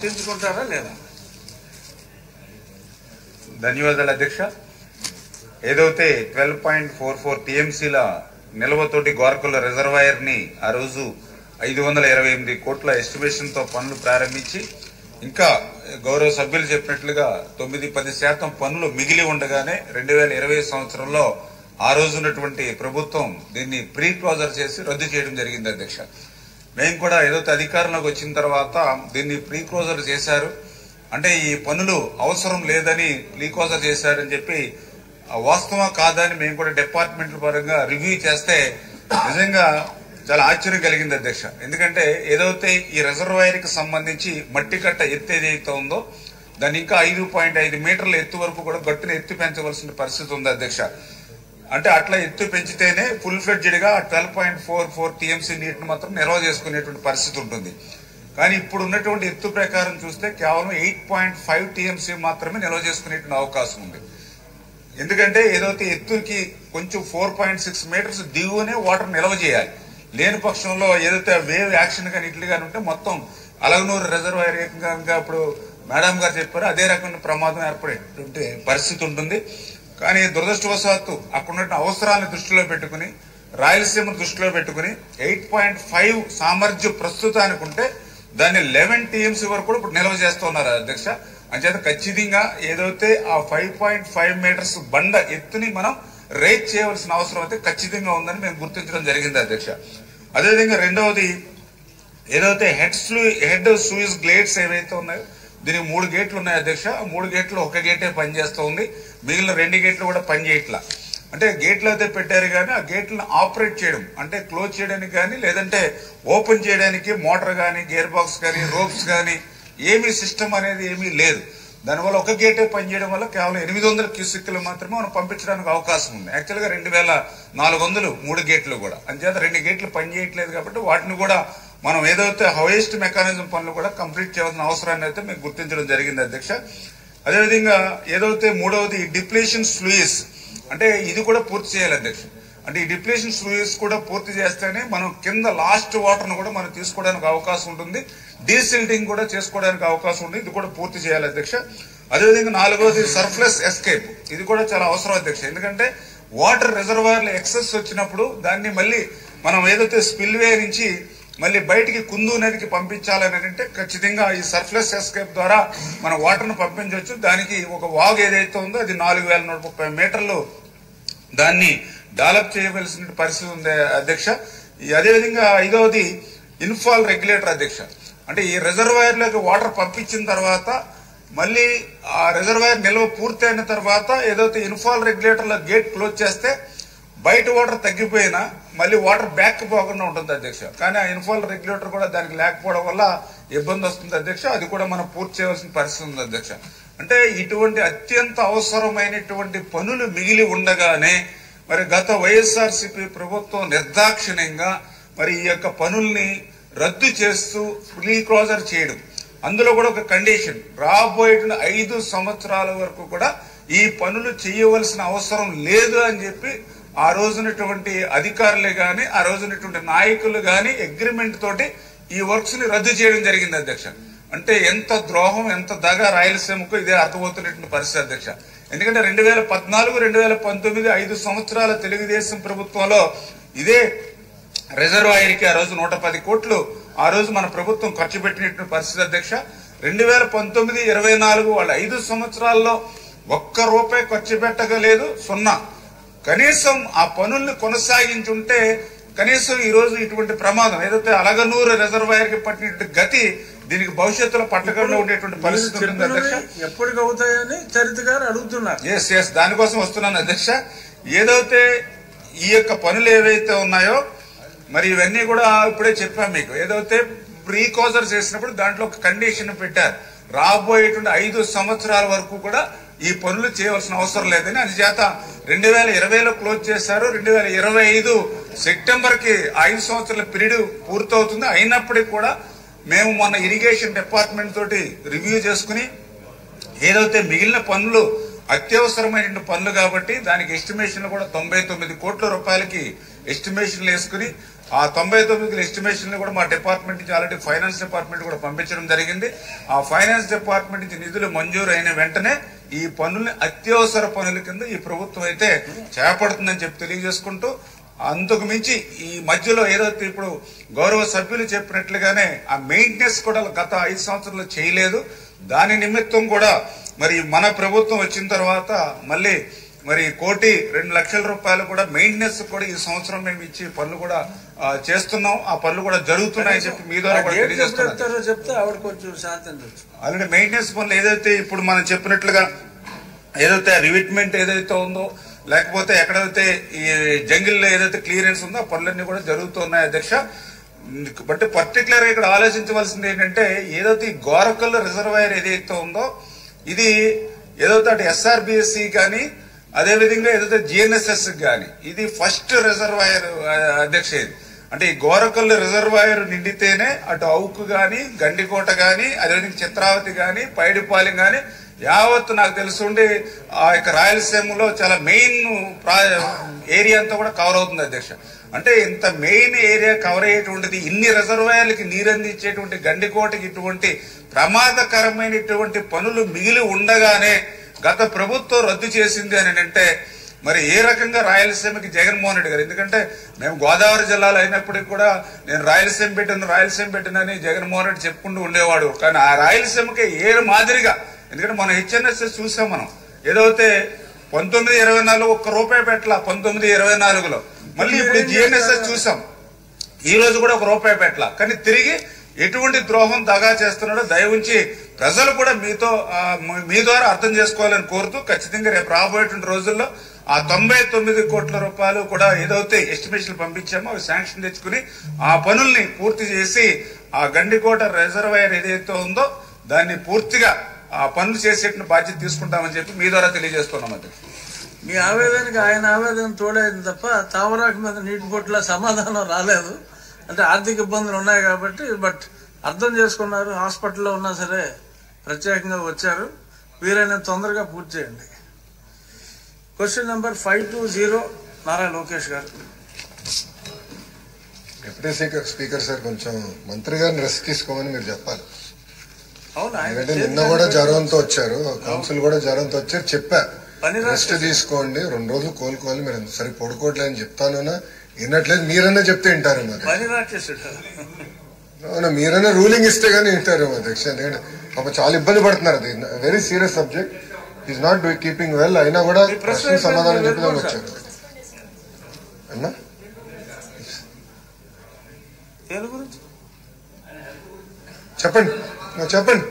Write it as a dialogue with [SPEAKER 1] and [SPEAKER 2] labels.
[SPEAKER 1] చర్చించుకుంటారా లేదా?
[SPEAKER 2] ధన్యవాదాలు అధ్యక్ష. ఏదైతే 12.44 టీఎంసీల నిల్వతోటి గోరకొల్ల రిజర్వాయర్ ని ఆ రోజు 528 కోట్ల ఎస్టిమేషన్ తో పనులు ప్రారంభించి ఇంకా గౌరవ సభ్యులు చెప్పినట్లుగా 9-10% పనులు మిగిలి ఉండగానే 2020 సంవత్సరంలో ఆ రోజు ఉన్నటువంటి ప్రభుత్వం దీన్ని ప్రీ క్లోజర్ చేసి రద్దు చేయడం జరిగింది అధ్యక్ష. మేము కూడా ఏదైతే అధికారంలోకి వచ్చిన తర్వాత దీన్ని ప్రీ క్లోజర్ చేశారు, అంటే ఈ పనులు అవసరం లేదని ప్రీ క్లోజర్ చేశారని చెప్పి వాస్తవం కాదని మేము కూడా డిపార్ట్మెంట్ల పరంగా రివ్యూ చేస్తే నిజంగా చాలా ఆశ్చర్యం కలిగింది అధ్యక్ష. ఎందుకంటే ఏదైతే ఈ రిజర్వాయర్ కి సంబంధించి మట్టి కట్ట ఎత్తు ఏదైతే ఉందో దాన్ని ఇంకా 5.5 మీటర్ల ఎత్తు వరకు కూడా గట్టును ఎత్తు పెంచవలసిన పరిస్థితి ఉంది అధ్యక్ష. అంటే అట్లా ఎత్తు పెంచితేనే ఫుల్ ఫ్లెడ్జ్డ్ గా 12.44 టీఎంసీ నీటిని మాత్రం నిల్వ చేసుకునేటువంటి పరిస్థితి ఉంటుంది. కానీ ఇప్పుడు ఉన్నటువంటి ఎత్తు ప్రకారం చూస్తే కేవలం 8.5 టీఎంసీ మాత్రమే నిల్వ చేసుకునేటువంటి అవకాశం ఉంది. ఎందుకంటే ఏదైతే ఎత్తుకి కొంచెం 4.6 మీటర్స్ దిగువనే వాటర్ నిల్వ చేయాలి. లేని పక్షంలో ఏదైతే వేవ్ యాక్షన్ కానీ ఇట్లు కానీ ఉంటే మొత్తం అలగనూరు రిజర్వాయర్ ఏకంగా ఇప్పుడు మేడం గారు చెప్పారు అదే రకమైన ప్రమాదం ఏర్పడేటువంటి పరిస్థితి ఉంటుంది. కానీ దురదృష్టవశాత్తు అక్కడున్న అవసరాలను దృష్టిలో పెట్టుకుని రాయలసీమను దృష్టిలో పెట్టుకుని 8.5 సామర్థ్యం ప్రస్తుతానికి ఉంటే దాన్ని 11 టీఎంసీ వరకు కూడా ఇప్పుడు నిల్వ చేస్తున్నారు అధ్యక్ష. అంచేత ఖచ్చితంగా ఏదైతే ఆ 5.5 మీటర్స్ బండ ఎత్తుని మనం రేట్ చేయవలసిన అవసరం అయితే ఖచ్చితంగా ఉందని మేము గుర్తించడం జరిగింది అధ్యక్ష. అదేవిధంగా రెండవది ఏదైతే హెడ్ సూయిస్ గ్లేట్స్ ఏవైతే ఉన్నాయో దీనికి 3 గేట్లు ఉన్నాయి అధ్యక్ష. ఆ 3 గేట్లు ఒక గేటే పనిచేస్తూ ఉంది, మిగిలిన 2 గేట్లు కూడా పనిచేయట్లా. అంటే గేట్లు అయితే పెట్టారు కానీ ఆ గేట్లను ఆపరేట్ చేయడం అంటే క్లోజ్ చేయడానికి కానీ లేదంటే ఓపెన్ చేయడానికి మోటార్ కానీ గేర్ బాక్స్ కానీ రోప్స్ కానీ ఏమీ సిస్టమ్ అనేది ఏమీ లేదు. దానివల్ల ఒక గేటే పనిచేయడం వల్ల కేవలం 800 క్యూసెక్కులు మాత్రమే మనం పంపించడానికి అవకాశం ఉంది. యాక్చువల్గా 2400 3 గేట్లు కూడా. అంచేత 2 గేట్లు పనిచేయట్లేదు కాబట్టి వాటిని కూడా మనం ఏదైతే హైయెస్ట్ మెకానిజం పనులు కూడా కంప్లీట్ చేయాల్సిన అవసరాన్ని అయితే మేము గుర్తించడం జరిగింది అధ్యక్ష. అదేవిధంగా ఏదైతే మూడవది డిప్లేషన్ స్లూయిస్ అంటే ఇది కూడా పూర్తి చేయాలి అధ్యక్ష. అంటే ఈ డిప్లేషన్ స్లూయిస్ కూడా పూర్తి చేస్తేనే మనం కింద లాస్ట్ వాటర్ ను కూడా మనం తీసుకోవడానికి అవకాశం ఉంటుంది, డీసిల్టింగ్ కూడా చేసుకోవడానికి అవకాశం ఉంది. ఇది కూడా పూర్తి చేయాలి అధ్యక్ష. అదేవిధంగా నాలుగవది సర్ఫ్లెస్ ఎస్కేప్, ఇది కూడా చాలా అవసరం అధ్యక్ష. ఎందుకంటే వాటర్ రిజర్వాయర్లు ఎక్సెస్ వచ్చినప్పుడు దాన్ని మళ్ళీ మనం ఏదైతే స్పిల్వే నుంచి మళ్ళీ బయటికి కుందు నదికి పంపించాలని అంటే ఖచ్చితంగా ఈ సర్ఫ్లెస్ ఎస్కేప్ ద్వారా మనం వాటర్ ను పంపించవచ్చు. దానికి ఒక వాగు ఏదైతే ఉందో అది 4130 మీటర్లు దాన్ని డెవలప్ చేయవలసిన పరిస్థితి ఉంది అధ్యక్ష. అదేవిధంగా ఐదవది ఇన్ఫాల్ రెగ్యులేటర్ అధ్యక్ష. అంటే ఈ రిజర్వాయర్ లోకి వాటర్ పంపించిన తర్వాత మళ్ళీ ఆ రిజర్వాయర్ నిల్వ పూర్తయిన తర్వాత ఏదైతే ఇన్ఫాల్ రెగ్యులేటర్ లో గేట్ క్లోజ్ చేస్తే బయట వాటర్ తగ్గిపోయినా మళ్ళీ వాటర్ బ్యాక్ పోకుండా ఉంటుంది అధ్యక్ష. కానీ ఆ ఇన్ఫాల్ రెగ్యులేటర్ కూడా దానికి లేకపోవడం వల్ల ఇబ్బంది వస్తుంది అధ్యక్ష. అది కూడా మనం పూర్తి చేయవలసిన పరిస్థితి ఉంది అధ్యక్ష. అంటే ఇటువంటి అత్యంత అవసరమైనటువంటి పనులు మిగిలి ఉండగానే మరి గత వైఎస్ఆర్సీపీ ప్రభుత్వం నిర్దాక్షిణ్యంగా మరి ఈ యొక్క పనుల్ని రద్దు చేస్తూ ప్రీ క్లోజర్ చేయడం, అందులో కూడా ఒక కండిషన్ రాబోయే 5 సంవత్సరాల వరకు కూడా ఈ పనులు చేయవలసిన అవసరం లేదు అని చెప్పి ఆ రోజునటువంటి అధికారులే గాని ఆ రోజునటువంటి నాయకులు గాని అగ్రిమెంట్ తోటి ఈ వర్క్స్ ని రద్దు చేయడం జరిగింది అధ్యక్ష. అంటే ఎంత ద్రోహం ఎంత దగ రాయలసీమకు ఇదే అర్థమవుతున్నటువంటి పరిస్థితి అధ్యక్ష. ఎందుకంటే 2014-2019 5 సంవత్సరాల తెలుగుదేశం ప్రభుత్వంలో ఇదే రిజర్వాయర్ కి ఆ రోజు 110 కోట్లు ఆ రోజు మన ప్రభుత్వం ఖర్చు పెట్టినటువంటి పరిస్థితి అధ్యక్ష. 2019-24 వాళ్ళ 5 సంవత్సరాల్లో ₹1 ఖర్చు పెట్టగలేదు, 0. కనీసం ఆ పనుల్ని కొనసాగించుంటే కనీసం ఈ రోజు ఇటువంటి ప్రమాదం ఏదైతే అలగనూరు రిజర్వాయర్ కి పట్టినటువంటి గతి దీనికి భవిష్యత్తులో పట్టకుండా ఉండేటువంటి పరిస్థితి ఉంటుంది అధ్యక్ష.
[SPEAKER 1] ఎప్పటికి అవుతాయని చరిత్ర గారు అడుగుతున్నారు.
[SPEAKER 2] ఎస్ దానికోసం వస్తున్నాను అధ్యక్ష. ఏదైతే ఈ యొక్క పనులు ఏవైతే ఉన్నాయో మరి ఇవన్నీ కూడా ఇప్పుడే చెప్పాం మీకు. ఏదైతే ప్రీ క్లోజర్ చేసినప్పుడు దాంట్లో ఒక కండిషన్ పెట్టారు, రాబోయేటువంటి 5 సంవత్సరాల వరకు కూడా ఈ పనులు చేయవలసిన అవసరం లేదని. అందుచేత 2020లో క్లోజ్ చేశారు. 2025 సెప్టెంబర్ కి 5 సంవత్సరాల పీరియడ్ పూర్తవుతుంది. అయినప్పటికీ కూడా మేము మొన్న ఇరిగేషన్ డిపార్ట్మెంట్ తోటి రివ్యూ చేసుకుని ఏదైతే మిగిలిన పనులు అత్యవసరమైన పనులు కాబట్టి దానికి ఎస్టిమేషన్ కూడా 99 కోట్ల రూపాయలకి ఎస్టిమేషన్లు వేసుకుని ఆ 99 ఎస్టిమేషన్ కూడా మా డిపార్ట్మెంట్ నుంచి ఆల్రెడీ ఫైనాన్స్ డిపార్ట్మెంట్ కూడా పంపించడం జరిగింది. ఆ ఫైనాన్స్ డిపార్ట్మెంట్ నుంచి నిధులు మంజూరు అయిన వెంటనే ఈ పనుల్ని అత్యవసర పనుల కింద ఈ ప్రభుత్వం అయితే చేపడుతుందని చెప్పి తెలియజేసుకుంటూ, అందుకు మించి ఈ మధ్యలో ఏదైతే ఇప్పుడు గౌరవ సభ్యులు చెప్పినట్లుగానే ఆ మెయింటెనెన్స్ కూడా గత 5 సంవత్సరాలు చేయలేదు. దాని నిమిత్తం కూడా మరి మన ప్రభుత్వం వచ్చిన తర్వాత మళ్ళీ మరి 1,02,00,000 రూపాయలు కూడా మెయింటెనెన్స్ కూడా ఈ సంవత్సరం మేము ఇచ్చి పనులు కూడా చేస్తున్నాం. ఆ పనులు కూడా జరుగుతున్నాయని చెప్పి మీ ద్వారా కూడా తెలియజేస్తున్నాం.
[SPEAKER 1] చెప్తే ఆవిడ కొంచెం శాంతించవచ్చు.
[SPEAKER 2] ఆల్రెడీ మెయింటెనెన్స్ పనులు ఏదైతే ఇప్పుడు మనం చెప్పినట్లుగా ఏదైతే రివిట్మెంట్ ఏదైతే ఉందో, లేకపోతే ఎక్కడైతే ఈ జంగిల్లో ఏదైతే క్లియరెన్స్ ఉందో ఆ పనులన్నీ కూడా జరుగుతున్నాయి అధ్యక్ష. బట్ పర్టికులర్ గా ఇక్కడ ఆలోచించవలసింది ఏంటంటే, ఏదైతే ఈ గోరకల్ రిజర్వాయర్ ఏదైతే ఉందో ఇది ఏదైతే అటు ఎస్ఆర్బిఎస్సి కానీ అదేవిధంగా ఏదైతే జిఎన్ఎస్ఎస్ కానీ ఇది ఫస్ట్ రిజర్వాయర్ అధ్యక్ష. ఇది అంటే ఈ గోరకల్ రిజర్వాయర్ నిండితేనే అటు అవుకు గాని, గండికోట గాని, అదేవిధంగా చిత్రావతి గాని, పైడిపాలెం గాని యావత్తు నాకు తెలుసుండి ఆ యొక్క రాయలసీమలో చాలా మెయిన్ ఏరియా అంతా కూడా కవర్ అవుతుంది అధ్యక్ష. అంటే ఇంత మెయిన్ ఏరియా కవర్ అయ్యేటువంటిది, ఇన్ని రిజర్వాయర్లకి నీరందించేటువంటి గండికోటకి ఇటువంటి ప్రమాదకరమైనటువంటి పనులు మిగిలి ఉండగానే గత ప్రభుత్వం రద్దు చేసింది అని అంటే మరి ఏ రకంగా రాయలసీమకి జగన్మోహన్ రెడ్డి గారు, ఎందుకంటే మేము గోదావరి జిల్లాలో అయినప్పటికీ కూడా నేను రాయలసీమ పెట్టినని జగన్మోహన్ రెడ్డి చెప్పుకుంటూ ఉండేవాడు. కానీ ఆ రాయలసీమకి ఏ మాదిరిగా, ఎందుకంటే మనం హెచ్ఎన్ఎస్ఎస్ చూసాం, మనం ఏదైతే 1924 ₹1 పెట్టాల 1924లో, మళ్ళీ ఇప్పుడు జిఎన్ఎస్ఎస్ చూసాం, ఈ రోజు కూడా ₹1 పెట్టాల. కానీ తిరిగి ఎటువంటి ద్రోహం దగా చేస్తున్నాడో దయవుంచి ప్రజలు కూడా మీ ద్వారా అర్థం చేసుకోవాలని కోరుతూ, ఖచ్చితంగా రేపు రాబోయేటువంటి రోజుల్లో ఆ 99 కోట్ల రూపాయలు కూడా ఏదైతే ఎస్టిమేషన్ పంపించామో అవి శాంక్షన్ తెచ్చుకుని ఆ పనుల్ని పూర్తి చేసి ఆ గండికోట రిజర్వాయర్ ఏదైతే ఉందో దాన్ని పూర్తిగా ఆ పనులు చేసే బాధ్యత తీసుకుంటామని చెప్పి మీ ద్వారా తెలియజేస్తున్నాం. అది
[SPEAKER 1] మీ ఆవేదనకి ఆయన ఆవేదన తోడైంది తప్ప తావరాకు మీద నీటి పొట్ల సమాధానం రాలేదు. అంటే ఆర్థిక ఇబ్బందులు ఉన్నాయి కాబట్టి, బట్ అర్థం చేసుకున్నారు. హాస్పిటల్లో ఉన్నా సరే ప్రత్యేకంగా వచ్చారు. వీలైనంత తొందరగా పూర్తి చేయండి. క్వశ్చన్ నెంబర్ 520 నారా లోకేష్ గారు.
[SPEAKER 3] డిప్యూటీ స్పీకర్ సార్, కొంచెం మంత్రి గారిని రెస్ట్ తీసుకోమని మీరు చెప్పాలి.
[SPEAKER 1] అవునా?
[SPEAKER 3] ఎందుకంటే నిన్న కూడా జ్వరంతో వచ్చారు, కౌన్సిల్ కూడా జ్వరంతో వచ్చారు. చెప్పా రెస్ట్ తీసుకోండి, 2 రోజులు కోలుకోవాలి, మీరు సరి పడుకోవట్లేదు అని చెప్తాను. వినట్లేదు, మీరన్నా చెప్తే వింటారు. అవునా, మీరన్నా రూలింగ్ ఇస్తే గానీ వింటారు అధ్యక్ష. ఎందుకంటే పాప చాలా ఇబ్బంది పడుతున్నారు. అది very serious subject. Is not keeping well. అయినా కూడా ప్రశ్న సమాధానం చెప్పడానికి వచ్చారు అన్నా. చెప్పండి చెప్పండి.